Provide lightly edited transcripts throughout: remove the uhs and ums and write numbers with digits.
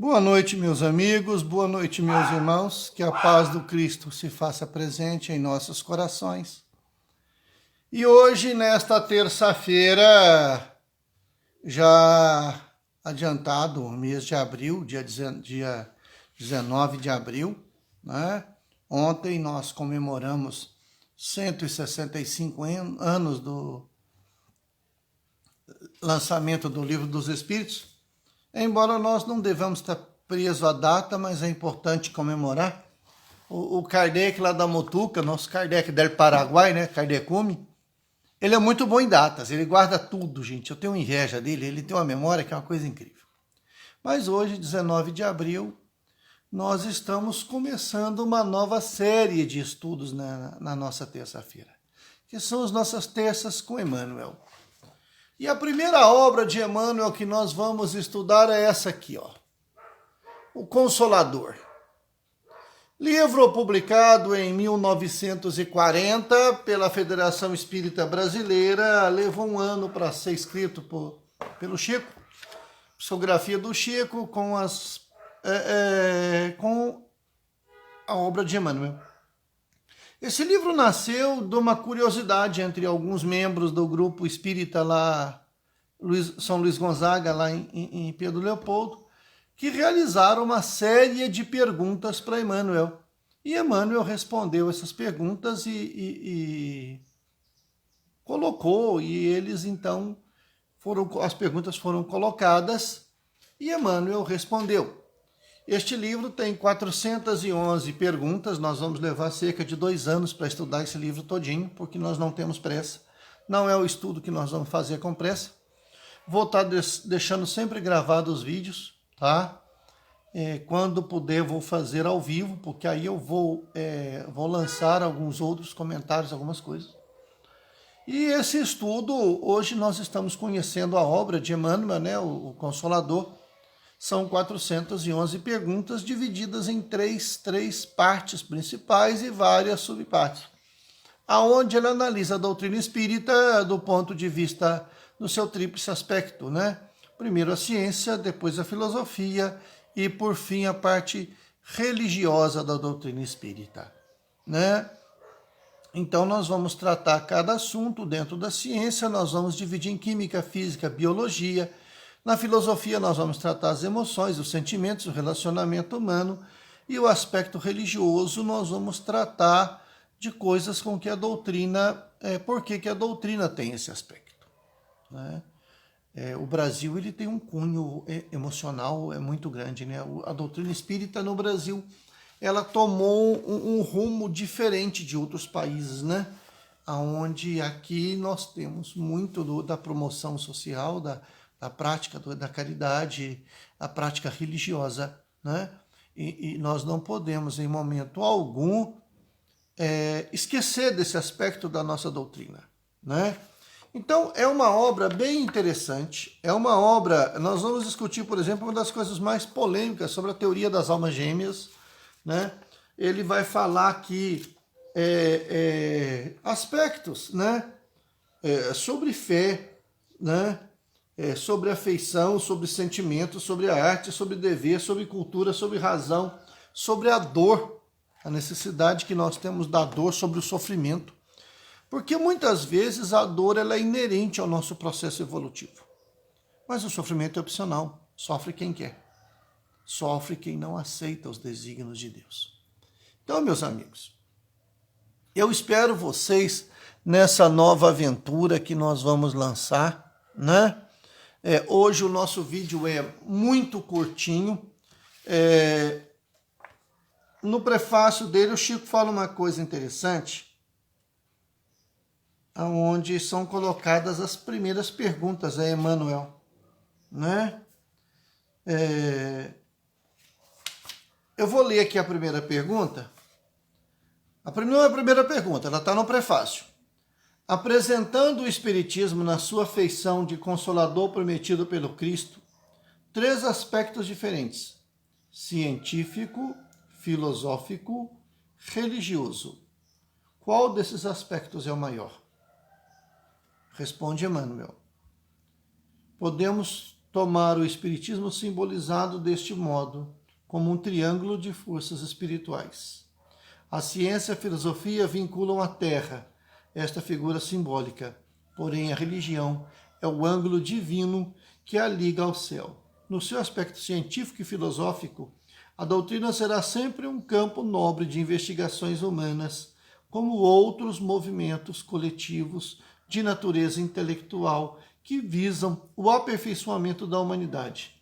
Boa noite, meus amigos, boa noite, meus irmãos, que a paz do Cristo se faça presente em nossos corações. E hoje, nesta terça-feira, já adiantado, mês de abril, dia 19 de abril, né? Ontem nós comemoramos 165 anos do lançamento do Livro dos Espíritos. Embora nós não devamos estar presos à data, mas é importante comemorar. O Kardec lá da Mutuca, nosso Kardec del Paraguai, né, Kardecumi, ele é muito bom em datas, ele guarda tudo, gente. Eu tenho inveja dele, ele tem uma memória que é uma coisa incrível. Mas hoje, 19 de abril, nós estamos começando uma nova série de estudos na nossa terça-feira, que são as nossas terças com Emmanuel. E a primeira obra de Emmanuel que nós vamos estudar é essa aqui, ó, O Consolador. Livro publicado em 1940 pela Federação Espírita Brasileira, levou um ano para ser escrito pelo Chico, psicografia do Chico com a obra de Emmanuel. Esse livro nasceu de uma curiosidade entre alguns membros do grupo espírita lá, São Luís Gonzaga, lá em Pedro Leopoldo, que realizaram uma série de perguntas para Emmanuel. E Emmanuel respondeu essas perguntas e colocou, e eles então, as perguntas foram colocadas e Emmanuel respondeu. Este livro tem 411 perguntas, nós vamos levar cerca de 2 anos para estudar esse livro todinho, porque nós não temos pressa. Não é o estudo que nós vamos fazer com pressa. Vou estar deixando sempre gravados os vídeos, tá? Quando puder, vou fazer ao vivo, porque aí eu vou lançar alguns outros comentários, algumas coisas. E esse estudo, hoje nós estamos conhecendo a obra de Emmanuel, né, o Consolador. São 411 perguntas divididas em três partes principais e várias subpartes, aonde ele analisa a doutrina espírita do ponto de vista do seu tríplice aspecto, né? Primeiro a ciência, depois a filosofia e, por fim, a parte religiosa da doutrina espírita, né? Então, nós vamos tratar cada assunto dentro da ciência, nós vamos dividir em química, física, biologia. Na filosofia, nós vamos tratar as emoções, os sentimentos, o relacionamento humano, e o aspecto religioso, nós vamos tratar de coisas com que a doutrina, por que a doutrina tem esse aspecto, né? O Brasil, ele tem um cunho emocional muito grande, né? A doutrina espírita no Brasil, ela tomou um rumo diferente de outros países, né? Onde aqui nós temos muito da promoção social, da prática da caridade, a prática religiosa, né? E nós não podemos, em momento algum, esquecer desse aspecto da nossa doutrina, né? Então, é uma obra bem interessante, é uma obra, nós vamos discutir, por exemplo, uma das coisas mais polêmicas sobre a teoria das almas gêmeas, né? Ele vai falar aqui aspectos, né? Sobre fé, né? Sobre afeição, sobre sentimento, sobre a arte, sobre dever, sobre cultura, sobre razão, sobre a dor, a necessidade que nós temos da dor, sobre o sofrimento. Porque muitas vezes a dor ela é inerente ao nosso processo evolutivo. Mas o sofrimento é opcional, sofre quem quer. Sofre quem não aceita os desígnios de Deus. Então, meus amigos, eu espero vocês nessa nova aventura que nós vamos lançar, né? Hoje o nosso vídeo é muito curtinho. No prefácio dele, o Chico fala uma coisa interessante, onde são colocadas as primeiras perguntas a Emmanuel, né? Eu vou ler aqui a primeira pergunta. Não é a primeira pergunta, ela está no prefácio. Apresentando o Espiritismo na sua feição de Consolador prometido pelo Cristo, 3 aspectos diferentes: científico, filosófico, religioso. Qual desses aspectos é o maior? Responde Emmanuel. Podemos tomar o espiritismo simbolizado deste modo, como um triângulo de forças espirituais. A ciência e a filosofia vinculam a Terra, esta figura simbólica, porém a religião é o ângulo divino que a liga ao céu. No seu aspecto científico e filosófico, a doutrina será sempre um campo nobre de investigações humanas, como outros movimentos coletivos de natureza intelectual que visam o aperfeiçoamento da humanidade.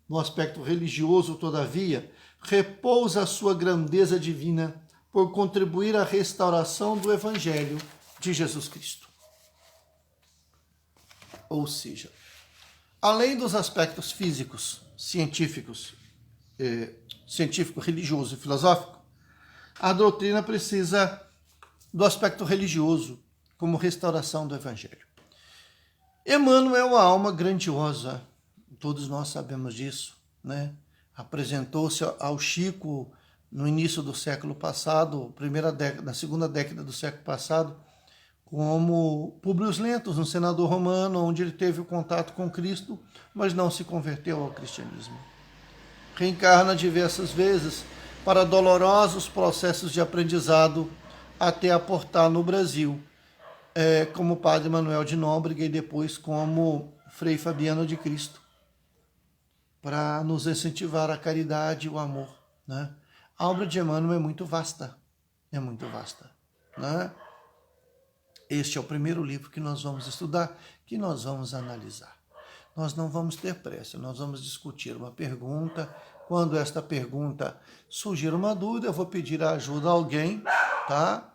No aspecto religioso, todavia, repousa a sua grandeza divina por contribuir à restauração do Evangelho de Jesus Cristo. Ou seja, além dos aspectos físicos, científico, religioso e filosófico, a doutrina precisa do aspecto religioso como restauração do Evangelho. Emmanuel é uma alma grandiosa, todos nós sabemos disso, né? Apresentou-se ao Chico no início do século passado, na segunda década do século passado, como Públio Lentulus, um senador romano, onde ele teve o contato com Cristo, mas não se converteu ao cristianismo. Reencarna diversas vezes para dolorosos processos de aprendizado até aportar no Brasil, como Padre Manuel de Nóbrega e depois como Frei Fabiano de Cristo, para nos incentivar a caridade e o amor, né? A obra de Emmanuel é muito vasta, né? Este é o primeiro livro que nós vamos estudar, que nós vamos analisar. Nós não vamos ter pressa, nós vamos discutir uma pergunta. Quando esta pergunta surgir uma dúvida, eu vou pedir a ajuda a alguém, tá?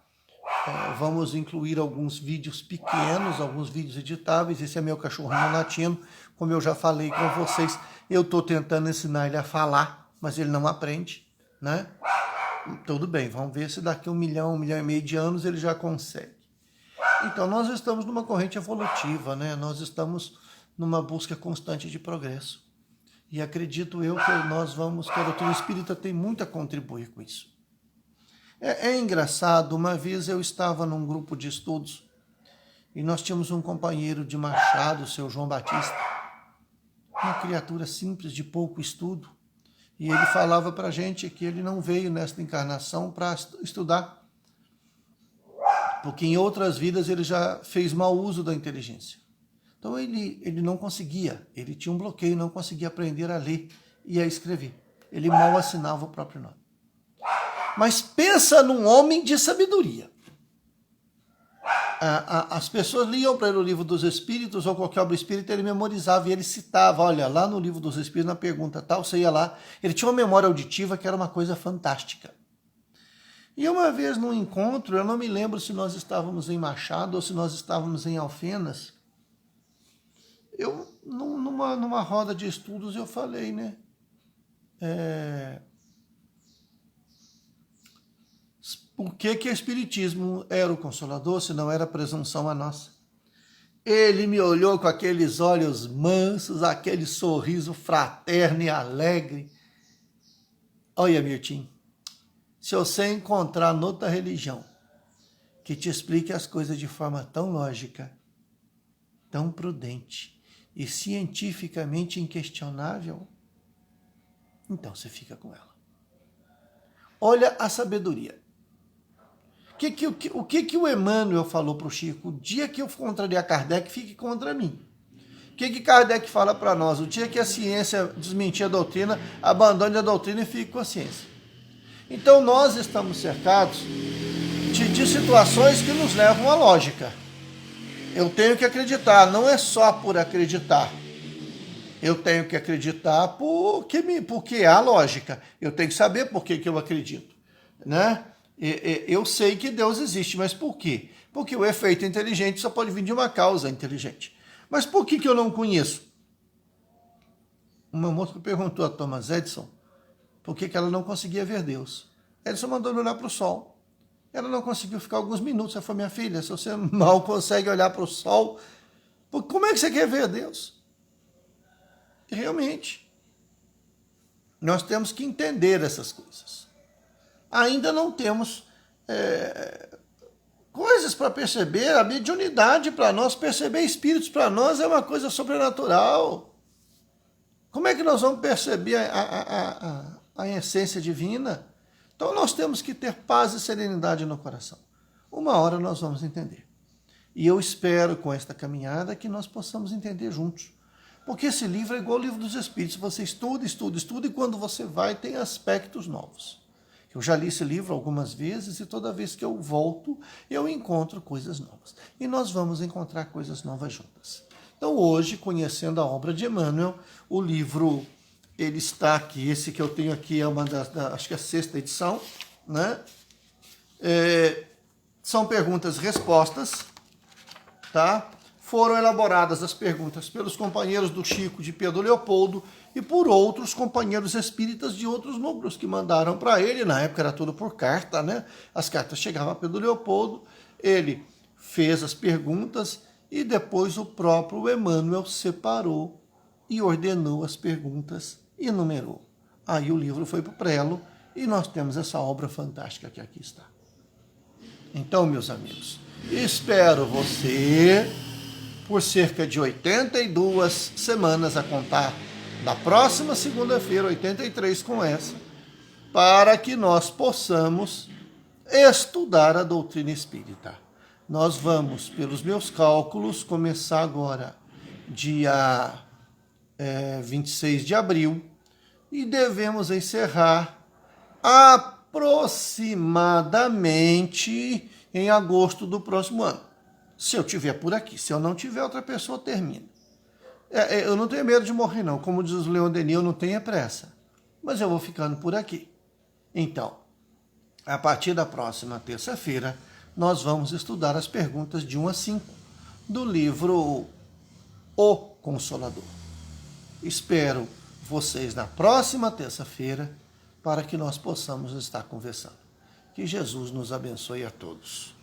Vamos incluir alguns vídeos pequenos, alguns vídeos editáveis. Esse é meu cachorrinho latino, como eu já falei com vocês. Eu estou tentando ensinar ele a falar, mas ele não aprende, né? Tudo bem, vamos ver se daqui 1 milhão e meio de anos ele já consegue. Então, nós estamos numa corrente evolutiva, né? Nós estamos numa busca constante de progresso. E acredito eu que que a doutrina espírita tem muito a contribuir com isso. É engraçado, uma vez eu estava num grupo de estudos e nós tínhamos um companheiro de Machado, o seu João Batista, uma criatura simples, de pouco estudo, e ele falava para a gente que ele não veio nesta encarnação para estudar, porque em outras vidas ele já fez mau uso da inteligência. Então ele não conseguia, ele tinha um bloqueio, não conseguia aprender a ler e a escrever. Ele mal assinava o próprio nome. Mas pensa num homem de sabedoria. As pessoas liam para ele o Livro dos Espíritos ou qualquer obra espírita, ele memorizava e ele citava, olha, lá no Livro dos Espíritos, na pergunta tal, você ia lá, ele tinha uma memória auditiva que era uma coisa fantástica. E uma vez num encontro, eu não me lembro se nós estávamos em Machado ou se nós estávamos em Alfenas, numa roda de estudos, eu falei, né? Por que o Espiritismo era o Consolador, se não era presunção a nossa? Ele me olhou com aqueles olhos mansos, aquele sorriso fraterno e alegre. Olha, Mirtim, se você encontrar noutra religião que te explique as coisas de forma tão lógica, tão prudente e cientificamente inquestionável, então você fica com ela. Olha a sabedoria. O que o Emmanuel falou para o Chico? O dia que eu contrariar Kardec, fique contra mim. O que Kardec fala para nós? O dia que a ciência desmentir a doutrina, abandone a doutrina e fique com a ciência. Então nós estamos cercados de situações que nos levam à lógica. Eu tenho que acreditar, não é só por acreditar. Eu tenho que acreditar porque há lógica. Eu tenho que saber por que eu acredito, né? Eu sei que Deus existe, mas por quê? Porque o efeito inteligente só pode vir de uma causa inteligente. Mas por que eu não conheço? Uma moça perguntou a Thomas Edison por que ela não conseguia ver Deus. Edison mandou olhar para o sol. Ela não conseguiu ficar alguns minutos. Ela falou, minha filha, se você mal consegue olhar para o sol, como é que você quer ver Deus? E realmente, nós temos que entender essas coisas. Ainda não temos coisas para perceber. A mediunidade para nós, perceber espíritos para nós é uma coisa sobrenatural. Como é que nós vamos perceber a essência divina? Então nós temos que ter paz e serenidade no coração. Uma hora nós vamos entender. E eu espero com esta caminhada que nós possamos entender juntos. Porque esse livro é igual ao livro dos Espíritos. Você estuda, estuda, estuda e quando você vai tem aspectos novos. Eu já li esse livro algumas vezes e toda vez que eu volto eu encontro coisas novas. E nós vamos encontrar coisas novas juntas. Então hoje, conhecendo a obra de Emmanuel, o livro, ele está aqui, esse que eu tenho aqui é uma acho que é a 6ª edição, né? São perguntas e respostas, tá? Foram elaboradas as perguntas pelos companheiros do Chico de Pedro Leopoldo e por outros companheiros espíritas de outros núcleos que mandaram para ele, na época era tudo por carta, né? As cartas chegavam a Pedro Leopoldo, ele fez as perguntas e depois o próprio Emmanuel separou e ordenou as perguntas e numerou. Aí o livro foi para o prelo e nós temos essa obra fantástica que aqui está. Então, meus amigos, espero você por cerca de 82 semanas a contar da próxima segunda-feira, 83 com essa, para que nós possamos estudar a doutrina espírita. Nós vamos, pelos meus cálculos, começar agora dia 26 de abril e devemos encerrar aproximadamente em agosto do próximo ano. Se eu tiver por aqui, se eu não tiver, outra pessoa termina. Eu não tenho medo de morrer não, como diz o Leon Denis, eu não tenho pressa, mas eu vou ficando por aqui. Então, a partir da próxima terça-feira, nós vamos estudar as perguntas de 1 a 5 do livro O Consolador. Espero vocês na próxima terça-feira para que nós possamos estar conversando. Que Jesus nos abençoe a todos.